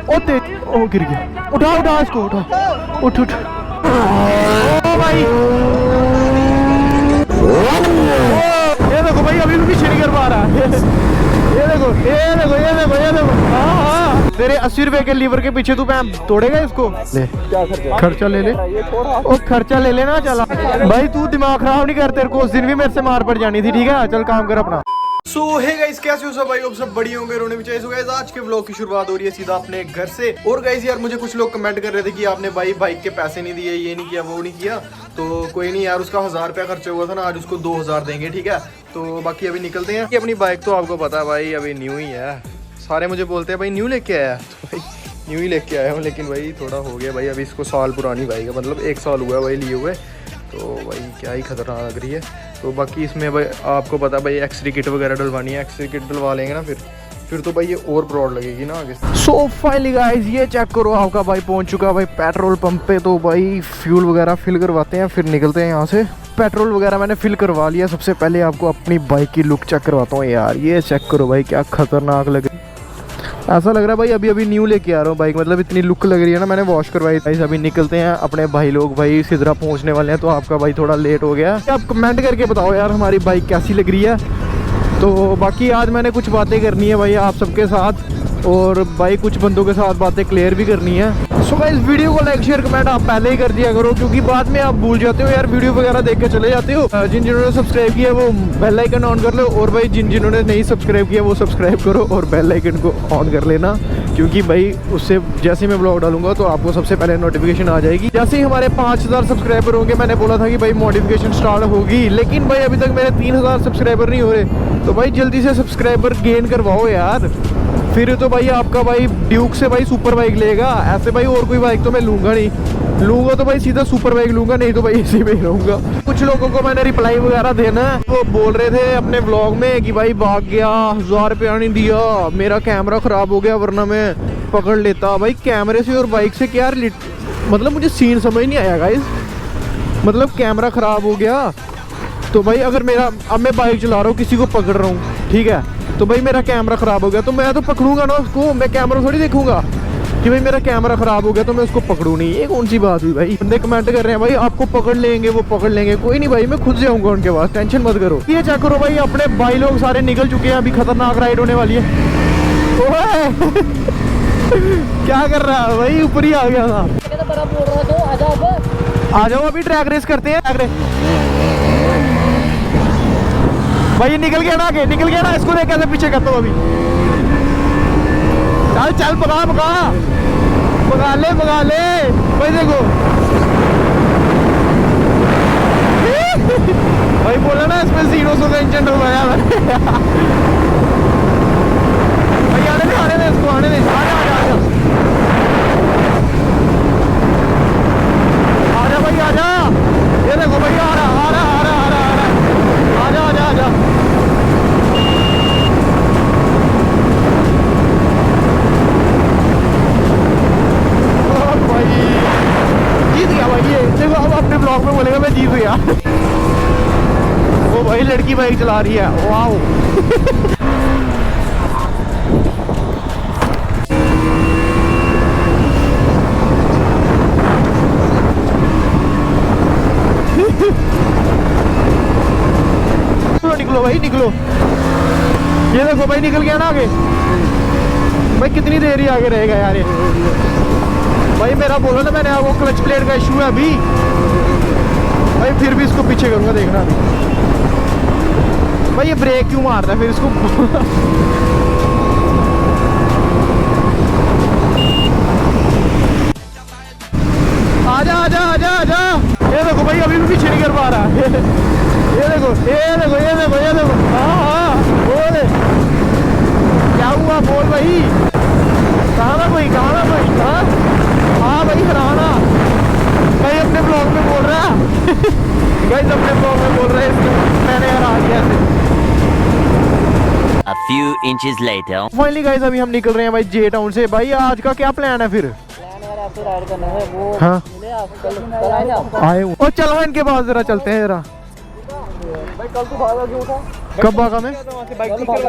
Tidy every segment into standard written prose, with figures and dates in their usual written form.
ओ गिर गया। उठा उठा इसको, उठा, उठ उठ। ओ भाई ये देखो भाई, अभी भी पीछे नहीं कर पा रहा। ये देखो ये देखो ये देखो ये देखो। हाँ तेरे 80 रुपए के लीवर के पीछे तू पैम तोड़ेगा इसको। ले क्या खर्चा ले ले, ओ खर्चा ले लेना। चला भाई तू दिमाग खराब नहीं कर, तेरे को उस दिन भी मेरे से मार पड़ जानी थी। ठीक है चल काम कर अपना। सो हे गाइस, कैसे हो सब भाई? अब सब बढ़िया होंगे, रोने भी चाहिए। सो गाइस आज के व्लॉग की शुरुआत हो रही है सीधा अपने घर से। और गाइस यार मुझे कुछ लोग कमेंट कर रहे थे कि आपने भाई बाइक के पैसे नहीं दिए, ये नहीं किया वो नहीं किया। तो कोई नहीं यार, उसका 1000 रुपया खर्चा हुआ था ना, आज उसको 2000 देंगे। ठीक है तो बाकी अभी निकलते हैं। अपनी बाइक तो आपको पता है भाई अभी न्यू ही है। सारे मुझे बोलते हैं भाई न्यू लेके आया, तो भाई न्यू ही लेके आया हूँ। लेकिन भाई थोड़ा हो गया भाई, अभी इसको साल पुरानी बाइक है, मतलब 1 साल हुआ है भाई लिए हुए। तो भाई क्या ही खतरनाक लग रही है। तो बाकी इसमें भाई आपको पता भाई एक्सरी किट वगैरह डलवानी है। एक्सरी किट डलवा लेंगे ना फिर तो भाई ये और ब्रॉड लगेगी ना आगे। सो फाइनली गाइस ये चेक करो, आपका भाई पहुंच चुका भाई पेट्रोल पंप पे। तो भाई फ्यूल वगैरह फिल करवाते हैं फिर निकलते हैं यहाँ से। पेट्रोल वगैरह मैंने फिल करवा लिया। सबसे पहले आपको अपनी बाइक की लुक चेक करवाता हूँ यार। ये चेक करो भाई क्या खतरनाक लग रही है। ऐसा लग रहा है भाई अभी अभी न्यू लेके आ रहा हूँ बाइक, मतलब इतनी लुक लग रही है ना। मैंने वॉश करवाई थी। अभी निकलते हैं अपने भाई लोग भाई सिदरा पहुँचने वाले हैं। तो आपका भाई थोड़ा लेट हो गया। आप कमेंट करके बताओ यार हमारी बाइक कैसी लग रही है। तो बाकी आज मैंने कुछ बातें करनी है भाई आप सबके साथ, और भाई कुछ बंदों के साथ बातें क्लियर भी करनी है। सो गाइस वीडियो को लाइक शेयर कमेंट आप पहले ही कर दिया करो, क्योंकि बाद में आप भूल जाते हो यार, वीडियो वगैरह देख के चले जाते हो। जिन्होंने सब्सक्राइब किया वो बेल आइकन ऑन कर लो, और भाई जिन्होंने नहीं सब्सक्राइब किया वो सब्सक्राइब करो और बेल आइकन को ऑन कर लेना, क्योंकि भाई उससे जैसे मैं ब्लॉग डालूंगा तो आपको सबसे पहले नोटिफिकेशन आ जाएगी। जैसे ही हमारे 5000 सब्सक्राइबर होंगे, मैंने बोला था कि भाई मॉडिफिकेशन स्टार्ट होगी, लेकिन भाई अभी तक मेरे 3000 सब्सक्राइबर नहीं हो रहे। तो भाई जल्दी से सब्सक्राइबर गेन करवाओ यार, फिर तो भाई आपका भाई ड्यूक से भाई सुपर बाइक लेगा। ऐसे भाई और कोई बाइक तो मैं लूंगा नहीं, लूंगा तो भाई सीधा सुपर बाइक लूंगा, नहीं तो भाई इसी में ही रहूंगा। कुछ लोगों को मैंने रिप्लाई वगैरह देना है, वो बोल रहे थे अपने व्लॉग में कि भाई भाग गया, 1000 रुपया नहीं दिया, मेरा कैमरा खराब हो गया वरना मैं पकड़ लेता। भाई कैमरे से और बाइक से क्या मतलब मुझे सीन समझ नहीं आया गाइस। मतलब कैमरा खराब हो गया तो भाई अगर मेरा अब मैं बाइक चला रहा हूँ किसी को पकड़ रहा हूँ, ठीक है, तो भाई मेरा कैमरा खराब हो गया तो मैं तो पकड़ूंगा ना उसको, मैं कैमरा थोड़ी देखूंगा कि भाई मेरा कैमरा खराब हो गया तो मैं उसको पकड़ूं नहीं। ये कौन सी बात हुई भाई? बंदे कमेंट कर रहे हैं भाई आपको पकड़ लेंगे, वो पकड़ लेंगे। कोई नहीं भाई मैं खुद जाऊंगा उनके पास, टेंशन मत करो। ये चेक करो भाई अपने भाई लोग सारे निकल चुके हैं, अभी खतरनाक राइड होने वाली है। क्या कर रहा है भाई? ऊपर ही आ गया था। आ जाओ अभी ट्रैक रेस करते हैं। भाई निकल गया ना आगे, निकल गया ना, इसको देख कैसे पीछे करता हूँ अभी। चल चल भगा ले भाई। देखो भाई बोला ना इसमें 0 का इंजन डलवाया भाई। आने दे इसको, आने दे। आजा भाई आजा। ये देखो भाई आ रहा आजा। जीत गया भाई ये देखो। अब अपने ब्लॉग में बोलेगा मैं जीत गया। वो भाई लड़की बाइक चला रही है, वाओ। निकलो भाई निकलो। ये देखो भाई निकल गया ना आगे। भाई कितनी देर ही आगे रहेगा यार ये। भाई मेरा बोलो ना, मैंने वो क्लच प्लेट का इशू है अभी भाई, फिर भी इसको पीछे करूंगा देखना अभी। भाई ये ब्रेक क्यों मारता है फिर इसको? आजा आजा आजा आजा। ये देखो भाई अभी भी पीछे नहीं कर पा रहा। ये देखो हाँ बोल क्या हुआ? बोल भाई कहाँ ना भाई हाँ भाई हराना भाई अपने ब्लॉग में बोल रहा है। गाइस अपने ब्लॉग में बोल रहा है मैंने हरा दिया इसे। A few inches later. Finally guys अभी हम निकल रहे हैं भाई जे टाउन से। भाई आज का क्या प्लान है फिर? राइड करना है वो। हाँ कल आए आए और चलो इनके पास जरा चलते हैं जरा। कल तू भागा क्यों था? कब भागा मैं?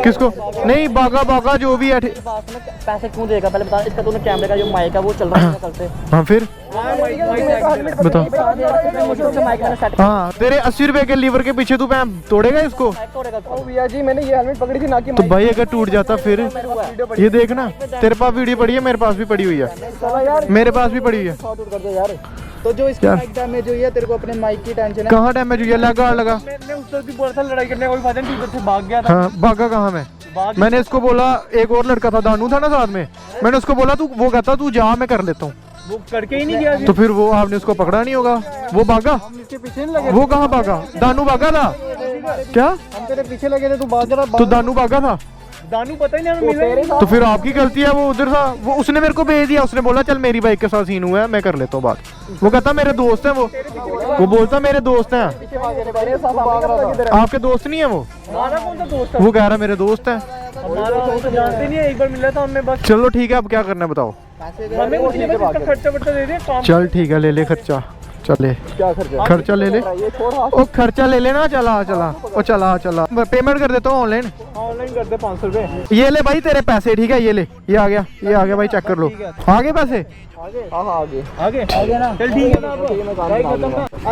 किसको? नहीं भागा भागा जो भी है। पैसे क्यों देगा पहले बता। इसका तूने कैमरे का जो माइक है वो चल रहा है कल से। हाँ फिर बताओ। हाँ तेरे 80 रुपए के लीवर के पीछे तू पैम तोड़ेगा इसको? भैया जी मैंने ये हेलमेट पकड़ी थी ना कि तो भाई अगर टूट जाता फिर? ये देखना तेरे पास वीडियो पड़ी है, मेरे पास भी पड़ी हुई है, मेरे पास भी पड़ी हुई है। कर दे यार। तो जो इसकी माइक डैमेज हुई है तेरे को अपने माइक की टेंशन है? कहाँ डैमेज हुई है? लगा लगा। मैं उस वक्त भी बोला था लड़ाई करने कोई बात नहीं, से भाग गया था। हाँ भागा कहाँ मैं? मैंने इसको बोला, एक और लड़का था दानू था ना साथ में, मैंने उसको बोला तू, वो कहता तू जा मैं कर लेता हूँ, वो करके ही नहीं गया। तो फिर वो आपने उसको पकड़ा नहीं होगा, वो भागा। इसके पीछे नहीं लगे? वो कहाँ भागा? दानू भागा था क्या? हम तेरे पीछे लगे थे, तू भाग रहा। तो दानू भागा था? दानू पता ही नहीं हमें मिला। तो फिर आपकी गलती है, वो उधर था, वो उसने मेरे को भेज दिया, उसने बोला चल मेरी बाइक के साथ सीन हुआ है मैं कर लेता हूँ बात। वो कहता मेरे दोस्त हैं, वो बोलता मेरे दोस्त हैं। आपके दोस्त नहीं है वो? हमारा कौन सा दोस्त है? वो कह रहा मेरे दोस्त हैं। हमारा दोस्त जानते नहीं है, एक बार मिला था हमने बस। चलो ठीक है, अब क्या करना है बताओ? हमें कुछ नहीं, बस इसका खर्चा वर्चा दे दे काम। चल ठीक है, ले ले खर्चा, चले क्या खर्चा? खर्चा ले ले। ओ खर्चा ले लेना, चला चला ओ चला चला, पेमेंट कर देता हूँ ऑनलाइन। ऑनलाइन कर दे 500 रुपए। ये ले भाई तेरे पैसे, ठीक है ये ले, ये आ गया, ये आ गया भाई, चेक कर लो। आ गए पैसे? आगे ना। चल ठीक है ना,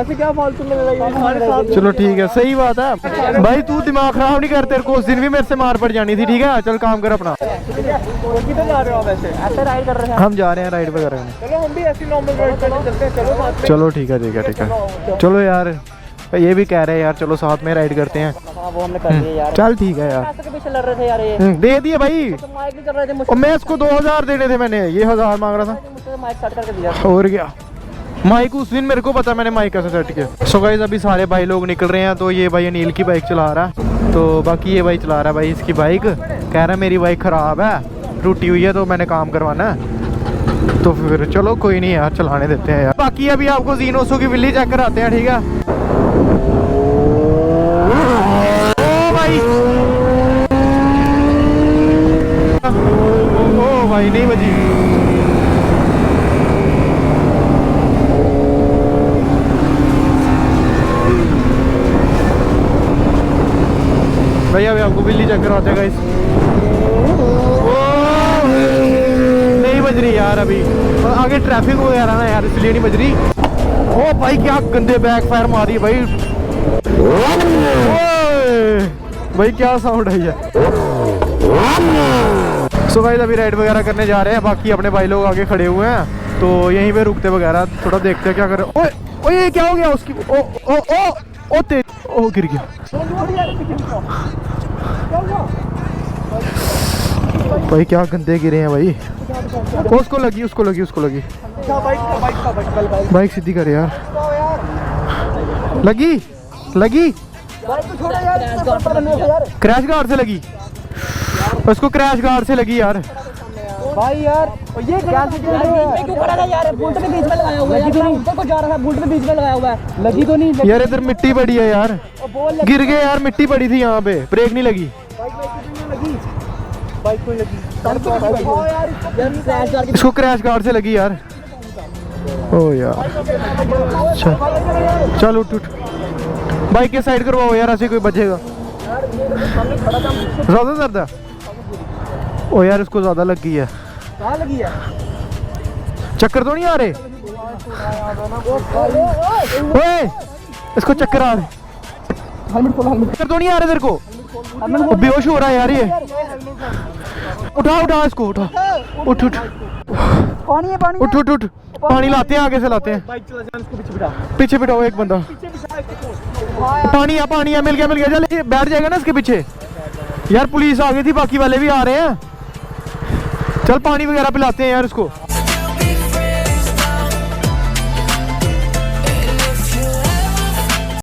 ऐसे क्या फालतू में लड़ाई हमारे साथ। चलो ठीक है, सही बात है भाई, तू दिमाग खराब नहीं कर, तेरे को उस दिन भी मेरे से मार पड़ जानी थी। ठीक है चल काम कर अपना। किधर जा रहे हो वैसे? ऐसे राइड कर रहे हैं? हम जा रहे हैं राइड वगैरह में। चलो हम भी ऐसी नॉर्मल राइड करने चलते हैं। चलो साथ में। चलो ठीक है ठीक है ठीक है, चलो यार ये भी कह रहे हैं यार चलो साथ में राइड करते हैं। हाँ वो हमने कर दिया यार। चल ठीक है यार। पैसे के पीछे लड़ रहे थे यार ये। दे दिए भाई, तो माइक भी कर रहे थे मुझसे। और मैं इसको 2000 देने थे, मैंने ये 1000 मांग रहा था। मुझसे माइक कट करके दिया। और क्या माइक उस दिन मेरे को पता, मैंने माइक कैसे सेट किया। सो गाइस अभी सारे भाई लोग निकल रहे हैं, तो ये भाई अनिल की बाइक चला रहा है, तो बाकी ये भाई चला रहा है भाई इसकी बाइक। कह रहा है मेरी बाइक ख़राब है, टूटी हुई है, तो मैंने काम करवाना है। तो फिर चलो कोई नहीं यार, चलाने देते हैं यार। बाकी अभी आपको जीनोसो की बिल्ली चेक कराते हैं, ठीक है? ओ भाई, ओ भाई नहीं बजी। भैया अभी आपको बिल्ली चेक करवाते हैं गाइस। नहीं बज रही यार अभी, और आगे ट्रैफिक वगैरह ना यार, इसलिए नहीं बज रही। ओ भाई क्या गंदे बैक फायर मारी भाई। ओए भाई क्या साउंड है ये। सो गाइस अभी राइड वगैरह करने जा रहे हैं, बाकी अपने भाई लोग आगे खड़े हुए हैं, तो यहीं पे रुकते वगैरह, थोड़ा देखते हैं क्या कर रहे। ओए ओए ये क्या हो गया उसकी? ओ ओ ओ ओ तेज, ओ गिर गया भाई, क्या गंदे गिरे हैं भाई। उसको लगी उसको लगी उसको लगी। बाइक सीधी कर यार, लगी लगी, क्रैश गार्ड से लगी, उसको क्रैश गार्ड से लगी यार। भाई यार ये क्या क्यों खड़ा था यार? बुलेट के बीच में लगाया हुआ है, लगी तो नहीं। ऊपर को जा रहा था, बुलेट के बीच में लगाया हुआ है, लगी तो नहीं यार। इधर मिट्टी पड़ी है यार, गिर गए यार, मिट्टी पड़ी थी यहाँ पे, ब्रेक नहीं लगी। बाइक को लगी यार, इसको क्रैश गार्ड से लगी यार। ओ यार चल उठ उठ, बाइक के साइड करवाओ यार, ऐसे कोई बचेगा। ज्यादा दर्द है? ओ यार इसको ज्यादा लग गई है। कहाँ लगी है? चक्कर तो नहीं आ रहे? ओए इसको चक्कर आ रहे, चक्कर तो नहीं आ रहे तेरे को? बेहोश हो रहा है यार ये। उठा उठा इसको, उठा उठ उठ, पानी है, पानी उठ उठ उठ, पानी लाते हैं, आगे से लाते हैं। पीछे बिठाओ एक बंदा, पानी है, मिल गया चल, बैठ जाएगा ना इसके पीछे। यार पुलिस आ गई थी, बाकी वाले भी आ रहे हैं, चल पानी वगैरह पिलाते हैं यार इसको।